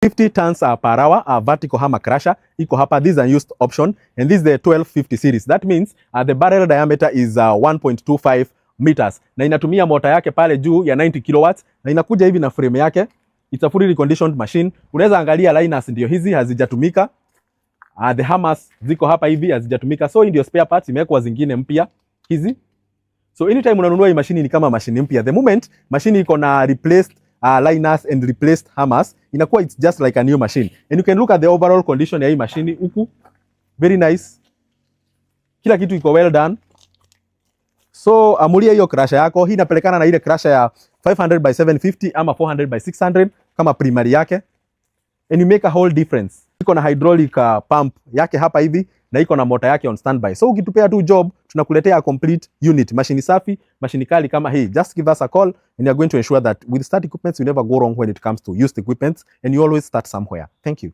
50 tons per hour, vertical hammer crusher iko hapa. This is a used option and this is the 1250 series. That means the barrel diameter is 1.25 meters na inatumia mota yake pale juu ya 90 kilowatts na inakuja hivi na frame yake. It's a fully reconditioned machine. Unaweza angalia liners ndio hizi hazijatumika. The hammers ziko hapa hivi hazijatumika. So ndio spare parts imewekwa zingine mpya hizi. So anytime unanunua hii machine ni kama machine mpya. The moment machine iko na replaced liners and replaced hammers, inakuwa it's just like a new machine. And you can look at the overall condition ya hii machine huku. Very nice. Kila kitu iko well done. So amulia hiyo crusher yako. Hii inapelekana na ile crusher ya 500 by 750 ama 400 by 600 kama primary yake. And you make a whole difference. Iko na hydraulic pump yake hapa hivi na iko na motor yake on standby. So ukitupea tu job, tunakuletea a complete unit. Mashini safi, mashini kali kama hii. Just give us a call and you are going to ensure that with start equipments you never go wrong when it comes to used equipment and you always start somewhere. Thank you.